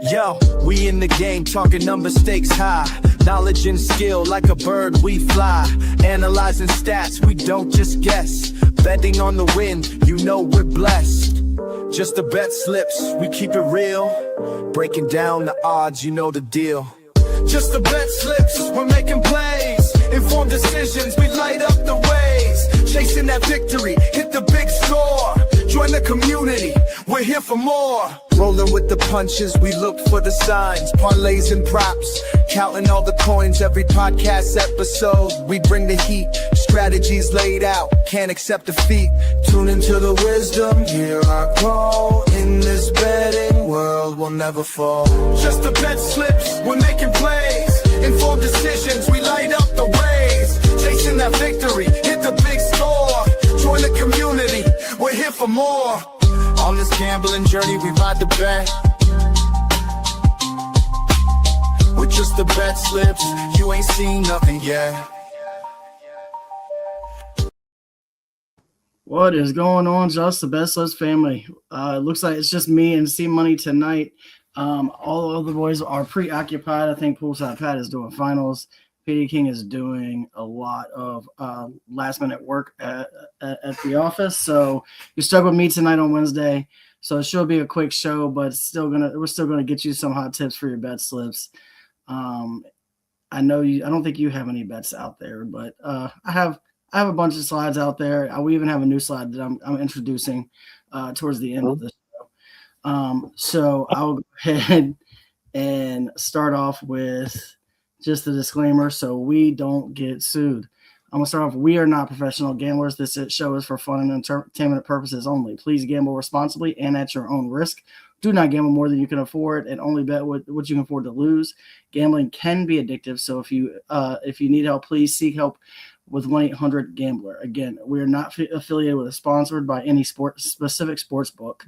Yo, we in the game, talking number stakes high. Knowledge and skill, like a bird we fly. Analyzing stats, we don't just guess. Betting on the win, you know we're blessed. Just the bet slips, we keep it real. Breaking down the odds, you know the deal. Just the bet slips, we're making plays. Informed decisions, we light up the ways. Chasing that victory, hit the big score. Join the community, we're here for more. Rolling with the punches, we look for the signs. Parlays and props, counting all the coins. Every podcast episode, we bring the heat. Strategies laid out, can't accept defeat. Tune into the wisdom, hear our call. In this betting world, we'll never fall. Just the bet slips, we're making plays. Informed decisions, we light up the ways. Chasing that victory, hit the big score. Join the community, we're here for more. On this gambling journey, we ride the bet. With just the bet slips, you ain't seen nothing yet. What is going on, Just the Bet Slips family? It looks like it's just me and C Money tonight. All of the boys are preoccupied. I think Poolside Pat is doing finals. PD King is doing a lot of last-minute work at the office. So you're stuck with me tonight on Wednesday. So it should be a quick show, but we're still gonna get you some hot tips for your bet slips. I don't think you have any bets out there, but I have a bunch of slides out there. We even have a new slide that I'm introducing towards the end of the show. So I'll go ahead and start off with just a disclaimer so we don't get sued. I'm going to start off. We are not professional gamblers. This show is for fun and entertainment purposes only. Please gamble responsibly and at your own risk. Do not gamble more than you can afford and only bet what you can afford to lose. Gambling can be addictive, so if you need help, please seek help with 1-800-GAMBLER. Again, we are not affiliated with or sponsored by any specific sports book.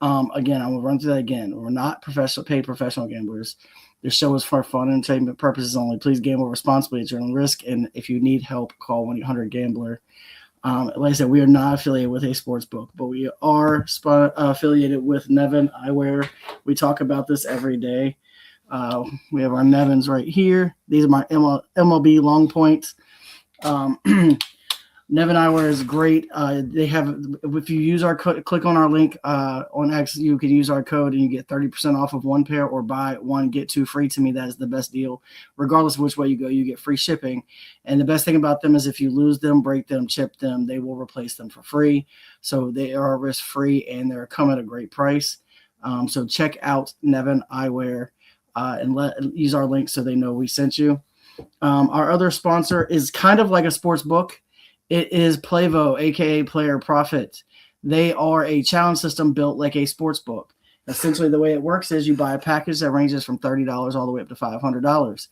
Again, I will run through that again. We're not paid professional gamblers. This show is for fun and entertainment purposes only. Please gamble responsibly at your own risk, and if you need help, call 1-800-GAMBLER. Like I said, we are not affiliated with a sports book, but we are affiliated with Nevin Eyewear. We talk about this every day. We have our Nevins right here. These are my MLB long points. Nevin Eyewear is great. They have, if you use our code, click on our link on X, you can use our code and you get 30% off of one pair, or buy one, get two free. To me, that is the best deal. Regardless of which way you go, you get free shipping. And the best thing about them is if you lose them, break them, chip them, they will replace them for free. So they are risk-free and they're come at a great price. So check out Nevin Eyewear and use our link so they know we sent you. Our other sponsor is kind of like a sports book. It is Plavo, aka Player Profit. They are a challenge system built like a sports book. Essentially, the way it works is you buy a package that ranges from $30 all the way up to $500.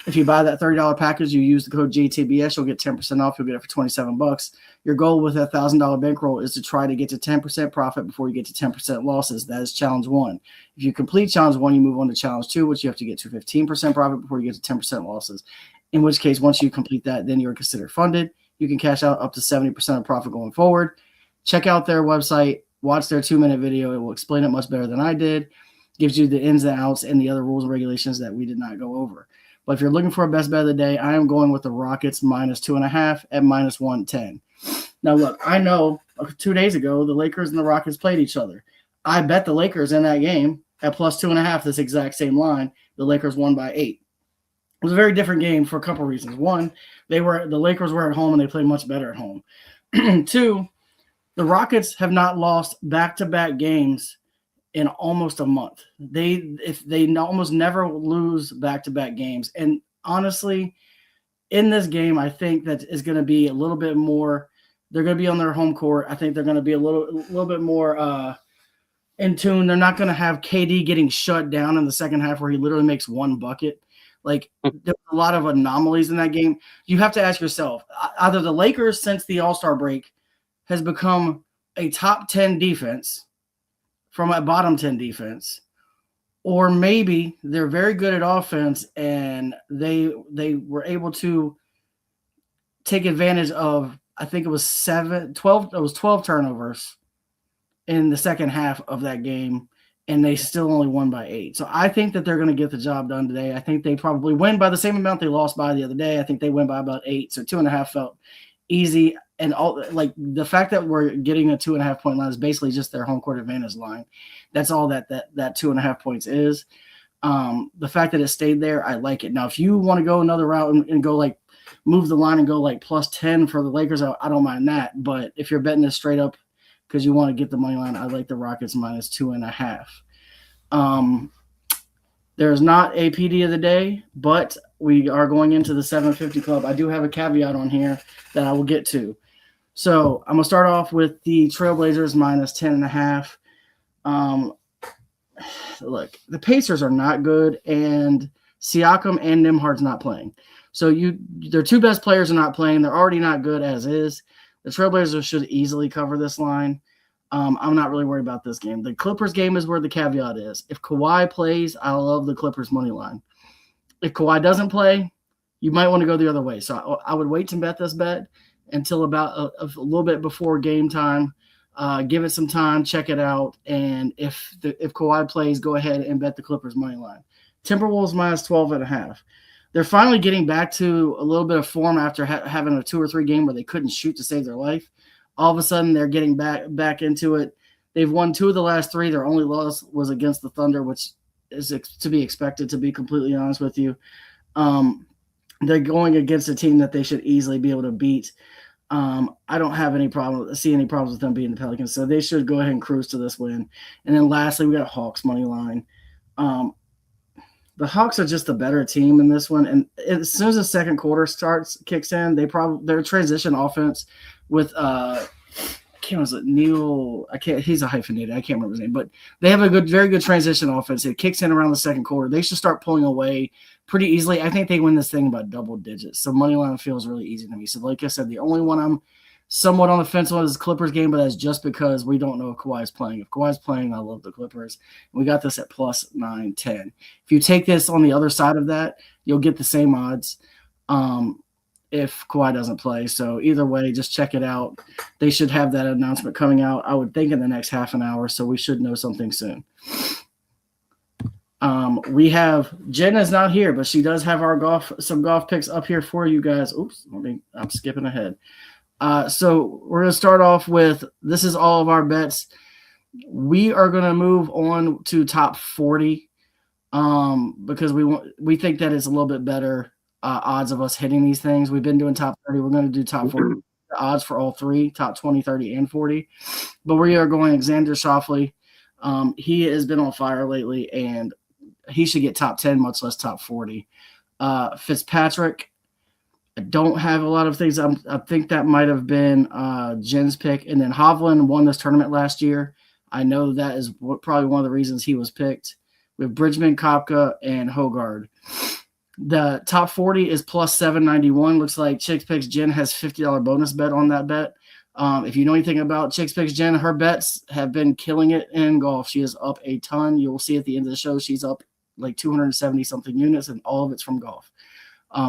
If you buy that $30 package, you use the code JTBS, you'll get 10% off. You'll get it for $27. Your goal with a $1,000 bankroll is to try to get to 10% profit before you get to 10% losses. That is challenge 1. If you complete challenge 1, you move on to challenge 2, which you have to get to 15% profit before you get to 10% losses. In which case, once you complete that, then you're considered funded. You can cash out up to 70% of profit going forward. Check out their website. Watch their 2-minute video. It will explain it much better than I did. Gives you the ins and outs and the other rules and regulations that we did not go over. But if you're looking for a best bet of the day, I am going with the Rockets -2.5 at -110. Now, look, I know 2 days ago the Lakers and the Rockets played each other. I bet the Lakers in that game at +2.5, this exact same line. The Lakers won by 8. It was a very different game for a couple of reasons. One, the Lakers were at home and they played much better at home. 2, the Rockets have not lost back-to-back games in almost a month. They almost never lose back-to-back games. And honestly, in this game, I think that is going to be a little bit more. They're going to be on their home court. I think they're going to be a little bit more in tune. They're not going to have KD getting shut down in the second half where he literally makes one bucket. Like, there's a lot of anomalies in that game. You have to ask yourself, either the Lakers since the All-Star break has become a top 10 defense from a bottom 10 defense, or maybe they're very good at offense and they were able to take advantage of, I think it was 12 turnovers in the second half of that game and they still only won by 8. So I think that they're going to get the job done today. I think they probably win by the same amount they lost by the other day. I think they win by about 8. So 2.5 felt easy. And all like the fact that we're getting a 2.5 point line is basically just their home court advantage line. That's all that 2.5 points is. The fact that it stayed there, I like it. Now, if you want to go another route and go like move the line and go like plus 10 for the Lakers, I don't mind that. But if you're betting this straight up because you want to get the money line, I like the Rockets minus 2.5. There's not a PD of the day, but we are going into the 750 club. I do have a caveat on here that I will get to. So I'm going to start off with the Trailblazers minus 10.5. Look, the Pacers are not good, and Siakam and Nembhard's not playing. So their two best players are not playing. They're already not good as is. The Trailblazers should easily cover this line. I'm not really worried about this game. The Clippers game is where the caveat is. If Kawhi plays, I love the Clippers money line. If Kawhi doesn't play, you might want to go the other way. So I would wait to bet this bet until about a little bit before game time. Give it some time, check it out, and if Kawhi plays, go ahead and bet the Clippers money line. Timberwolves minus 12.5. They're finally getting back to a little bit of form after having a 2 or 3 game where they couldn't shoot to save their life. All of a sudden, they're getting back into it. They've won 2 of the last 3. Their only loss was against the Thunder, which is to be expected, to be completely honest with you. They're going against a team that they should easily be able to beat. I don't have any problems with them beating the Pelicans, so they should go ahead and cruise to this win. And then lastly, we got Hawks money line. The Hawks are just a better team in this one, and as soon as the second quarter kicks in, their transition offense with he's a hyphenated. I can't remember his name, but they have a very good transition offense. It kicks in around the second quarter. They should start pulling away pretty easily. I think they win this thing by double digits. So money line feels really easy to me. So like I said, the only one I'm somewhat on the fence on is the Clippers game, but that's just because we don't know if Kawhi's playing. If Kawhi's playing, I love the Clippers. We got this at plus 910. If you take this on the other side of that, you'll get the same odds if Kawhi doesn't play. So either way, just check it out. They should have that announcement coming out, I would think, in the next half an hour, so we should know something soon. We have Jen is not here, but she does have some golf picks up here for you guys. Oops, I'm skipping ahead. So we're going to start off with, this is all of our bets. We are going to move on to top 40 because we think that it's a little bit better odds of us hitting these things. We've been doing top 30. We're going to do top 40 odds for all 3, top 20, 30, and 40. But we are going Xander Schauffele. He has been on fire lately, and he should get top 10, much less top 40. Fitzpatrick, I don't have a lot of things. I think that might have been Jen's pick. And then Hovland won this tournament last year. I know that is probably one of the reasons he was picked. We have Bridgman, Kopka, and Hogard. The top 40 is plus 791. Looks like Chicks Picks Jen has $50 bonus bet on that bet. If you know anything about Chicks Picks Jen, her bets have been killing it in golf. She is up a ton. You'll see at the end of the show, she's up like 270-something units, and all of it's from golf.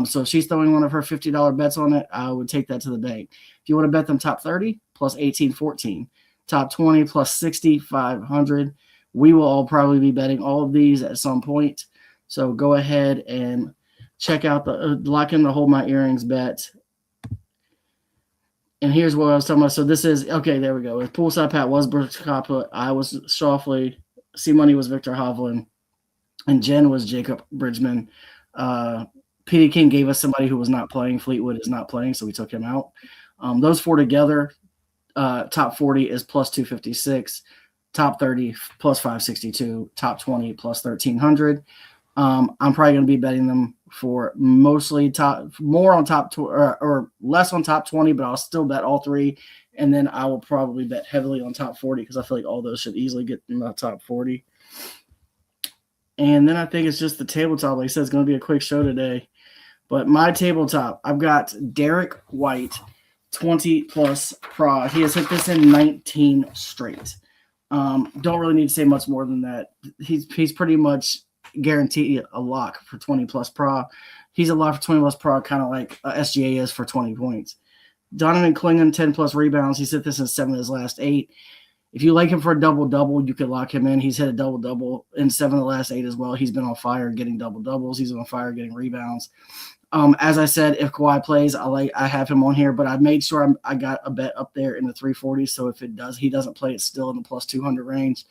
So if she's throwing one of her $50 bets on it, I would take that to the bank. If you want to bet them top 30, plus 1814. Top 20, plus 6,500. We will all probably be betting all of these at some point. So go ahead and check out the lock in the Hold My Earrings bet. And here's what I was talking about. So this is, okay, there we go. With Poolside Pat was Brooks Koepka. I was Schauffele. C-Money was Victor Hovland. And Jen was Jacob Bridgman. P.D. King gave us somebody who was not playing. Fleetwood is not playing, so we took him out. Those 4 together, top 40 is plus 256. Top 30, plus 562. Top 20, plus 1,300. I'm probably going to be betting them for mostly more on top or less on top 20, but I'll still bet all 3. And then I will probably bet heavily on top 40 because I feel like all those should easily get in the top 40. And then I think it's just the tabletop. Like I said, it's going to be a quick show today. But my tabletop, I've got Derek White, 20+ Pro. He has hit this in 19 straight. Don't really need to say much more than that. He's pretty much guaranteed a lock for 20+ Pro. He's a lock for 20+ Pro, kind of like SGA is for 20 points. Donovan Clingan, 10+ rebounds. He's hit this in 7 of his last 8. If you like him for a double-double, you could lock him in. He's hit a double-double in 7 of the last 8 as well. He's been on fire getting double-doubles. He's on fire getting rebounds. As I said, if Kawhi plays, I have him on here, but I made sure I got a bet up there in the 340. So if he doesn't play, it's still in the plus 200 range.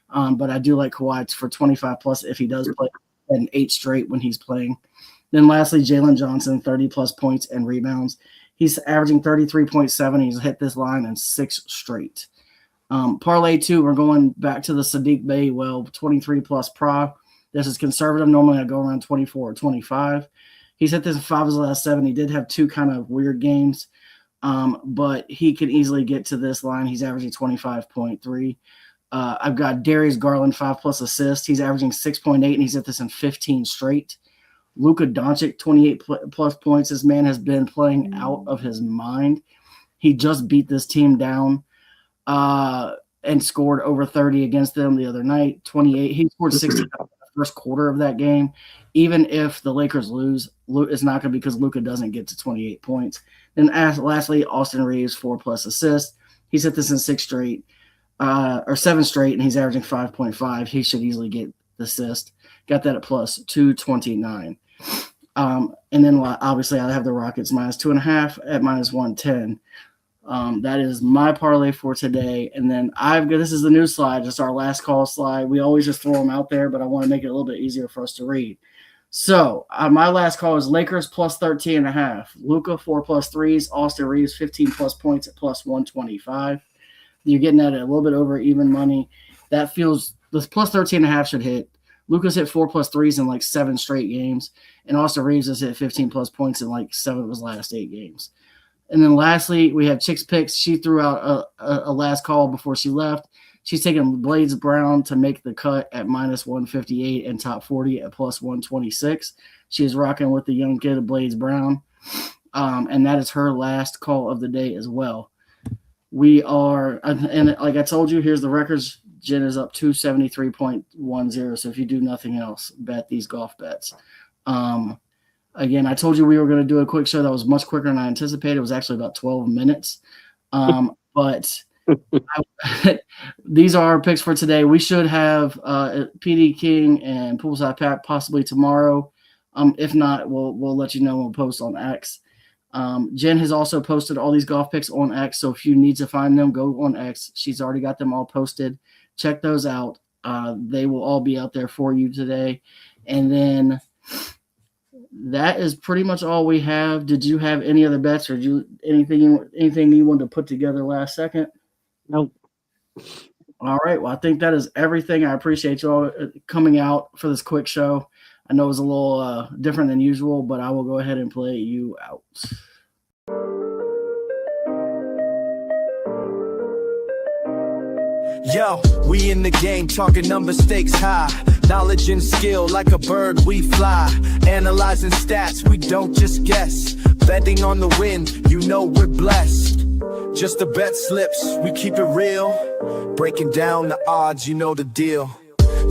But I do like Kawhi for 25 plus if he does play, and 8 straight when he's playing. Then lastly, Jalen Johnson, 30 plus points and rebounds. He's averaging 33.7. He's hit this line in 6 straight. Parlay 2, we're going back to the Sadiq Bey, 23 plus pro. This is conservative. Normally I go around 24 or 25. He's hit this in 5 of his last 7. He did have 2 kind of weird games, but he can easily get to this line. He's averaging 25.3. I've got Darius Garland, 5 plus assists. He's averaging 6.8, and he's hit this in 15 straight. Luka Doncic, 28 plus points. This man has been playing out of his mind. He just beat this team down and scored over 30 against them the other night, 28. He scored 60 in the first quarter of that game. Even if the Lakers lose, it's not going to be because Luka doesn't get to 28 points. Then lastly, Austin Reeves, 4 plus assists. He's hit this in 7 straight, and he's averaging 5.5. He should easily get the assist. Got that at plus 229. And then obviously I have the Rockets minus 2.5 at minus 110. That is my parlay for today. And then this is the new slide, just our last call slide. We always just throw them out there, but I want to make it a little bit easier for us to read. So my last call is Lakers plus 13.5. Luka 4 plus threes. Austin Reeves 15 plus points at plus 125. You're getting that at a little bit over even money. That feels the plus 13.5 should hit. Luka's hit 4 plus threes in like 7 straight games, and Austin Reeves has hit 15 plus points in like 7 of his last 8 games. And then lastly, we have Chicks Picks. She threw out a last call before she left. She's taking Blades Brown to make the cut at minus 158 and top 40 at plus 126. She is rocking with the young kid of Blades Brown. And that is her last call of the day as well. We are, and like I told you, here's the records. Jen is up 273.10. So if you do nothing else, bet these golf bets. Again, I told you we were going to do a quick show that was much quicker than I anticipated. It was actually about 12 minutes. But these are our picks for today. We should have PD King and Poolside Pat possibly tomorrow. If not, we'll let you know when we'll post on X. Jen has also posted all these golf picks on X, so if you need to find them, go on X. She's already got them all posted. Check those out. They will all be out there for you today. And then that is pretty much all we have. Did you have any other bets, or anything you wanted to put together last second? Nope. All right. Well, I think that is everything. I appreciate you all coming out for this quick show. I know it was a little different than usual, but I will go ahead and play you out. Yo, we in the game, talking number stakes high. Knowledge and skill, like a bird we fly. Analyzing stats, we don't just guess. Betting on the win, you know we're blessed. Just the bet slips, we keep it real. Breaking down the odds, you know the deal.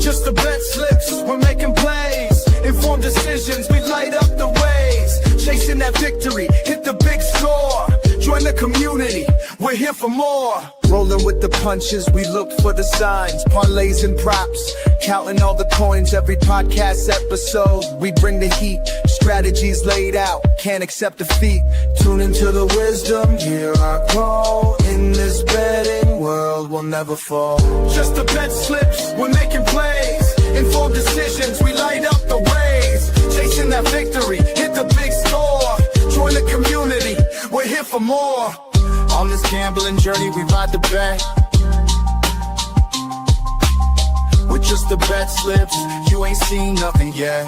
Just the bet slips, we're making plays. Informed decisions, we light up the ways. Chasing that victory, hit the big score. Join the community, we're here for more. Rolling with the punches, we look for the signs. Parlays and props, counting all the coins. Every podcast episode, we bring the heat. Strategies laid out, can't accept defeat. Tune into the wisdom, hear our call. In this betting world, we'll never fall. Just the bet slips, we're making plays. Informed decisions, we light up the ways. Chasing that victory, hit the big score. Join the community, we're here for more. On this gambling journey, we ride the bet. With just the bet slips, you ain't seen nothing yet.